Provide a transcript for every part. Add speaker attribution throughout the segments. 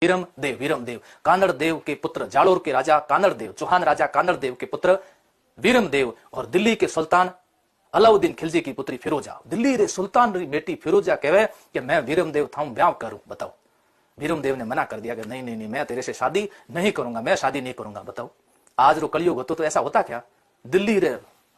Speaker 1: वीरम देव कानड़ देव के पुत्र, जालोर के राजा कानड़ देव, चौहान राजा कानड़ देव के पुत्र वीरम देव और दिल्ली के सुल्तान अलाउद्दीन खिलजी की पुत्री फिरोजा। दिल्ली रे सुल्तान री बेटी फिरोजा कहवे कि मैं वीरम देव थाऊं ब्याह करूं। बताओ, वीरम देव ने मना कर दिया कि नहीं नहीं नहीं, मैं तेरे से शादी नहीं करूंगा, मैं शादी नहीं करूंगा। बताओ, आज रो कलयुग होतो तो ऐसा होता क्या? दिल्ली रे,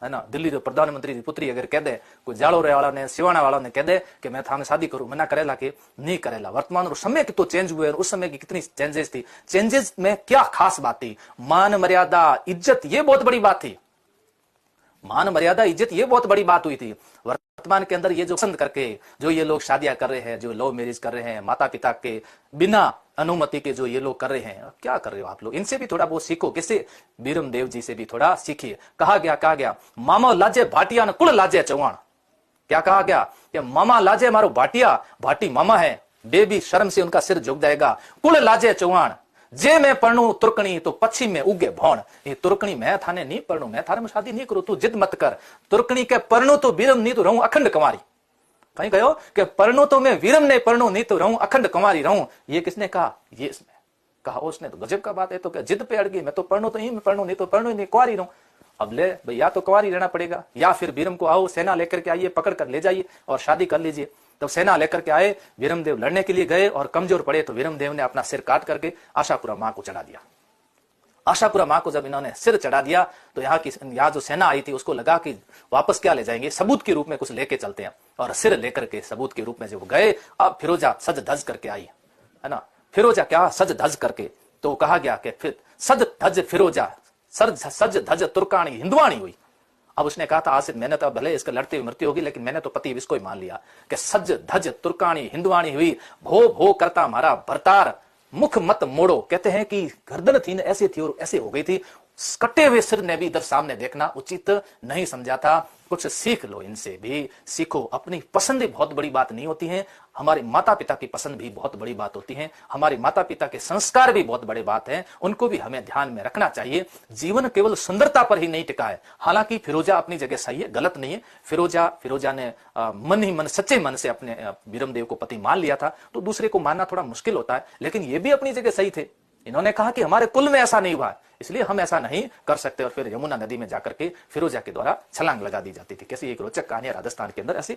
Speaker 1: है ना, दिल्ली रे प्रधानमंत्री की पुत्री अगर कह दे, कोई जालोरे वाला ने, सिवाना वाला ने कह दे कि मैं थाने शादी करूं, मना करेला कि नहीं करेला। वर्तमान रो समय कितो चेंज हुए, उस समय की कितनी चेंजेस थी। चेंजेस में क्या खास बात थी? मान मर्यादा इज्जत, ये बहुत बड़ी बात थी। मान मर्यादा इज्जत, ये बहुत बड़ी बात हुई थी। वर्तमान के अंदर ये जो पसंद करके जो ये लोग शादियां कर रहे हैं, जो लव मैरिज कर रहे हैं, माता पिता के बिना अनुमति के जो ये लोग कर रहे हैं, क्या कर रहे हो आप लोग? इनसे भी थोड़ा बहुत सीखो। किससे? वीरम देव जी से भी थोड़ा सीखिए। कहा गया मामा लाजे भाटिया न कुल लाजे चौहान। क्या कहा गया कि मामा लाजे मारो भाटिया, भाटी मामा है, बेबी शर्म से उनका सिर झुक जाएगा। कुल लाजे चौहान, जे मैं पढ़ू तुर्कनी तो पश्चिम में उगे भौण। ये तुर्कनी मैं थाने नहीं पढ़ू, मैं थारे में शादी नहीं करूं, तू जिद मत कर। तुर्कनी के पढ़नू तो वीरम नहीं तो रहूं अखंड कुंवारी। कहीं कहो कि पढ़नू तो मैं वीरम ने पढ़नू नहीं तो रहूं अखंड कुंवारी रहूं। ये किसने कहा? ये इसने कहा। उसने तो गजब का बात है, तो क्या जिद पे अड़ गई, मैं तो पढ़नू तो ही मैं पढ़नू नहीं तो पढ़नू ही नहीं, कुंवारी रहूं। अब ले भाई, या तो कुंवारी रहना पड़ेगा या फिर वीरम को आओ सेना लेकर के आइए, पकड़ कर ले जाइए और शादी कर लीजिए। तब सेना लेकर के आए, वीरम देव लड़ने के लिए गए और कमजोर पड़े तो वीरम देव ने अपना सिर काट करके आशापुरा मां को चढ़ा दिया। आशापुरा मां को जब इन्होंने सिर चढ़ा दिया तो यहाँ जो सेना आई थी उसको लगा कि वापस क्या ले जाएंगे, सबूत के रूप में कुछ लेके चलते हैं। और सिर लेकर के सबूत के रूप में जब गए, अब फिरोजा सज धज करके आई, है ना। फिरोजा क्या सज धज करके, तो कहा गया कि फिर सज धज फिरोजा, सज धज तुर्कानी हिंदवाणी हुई। अब उसने कहा था आज से मैंने तो भले इसका लड़ते हुए मृत्यु होगी, लेकिन मैंने तो पति इसको ही मान लिया कि सज धज तुर्कानी हिंदवाणी हुई। भो भो करता हमारा भरतार, मुख मत मोड़ो। कहते हैं कि गर्दन थी ना ऐसी थी और ऐसे हो गई थी। कटे हुए सिर ने भी इधर सामने देखना उचित नहीं समझा था। कुछ सीख लो, इनसे भी सीखो। अपनी पसंद बहुत बड़ी बात नहीं होती है, हमारे माता पिता की पसंद भी बहुत बड़ी बात होती है। हमारे माता पिता के संस्कार भी बहुत बड़ी बात है, उनको भी हमें ध्यान में रखना चाहिए। जीवन केवल सुंदरता पर ही नहीं टिका है। हालांकि फिरोजा अपनी जगह सही है, गलत नहीं है। फिरोजा ने मन ही मन, सच्चे मन से अपने वीरम देव को पति मान लिया था, तो दूसरे को मानना थोड़ा मुश्किल होता है, लेकिन ये भी अपनी जगह सही थे। इन्होंने कहा कि हमारे कुल में ऐसा नहीं हुआ, इसलिए हम ऐसा नहीं कर सकते। और फिर यमुना नदी में जाकर के फिरोजा के द्वारा छलांग लगा दी जाती थी। कैसी एक रोचक कहानी है राजस्थान के अंदर ऐसी।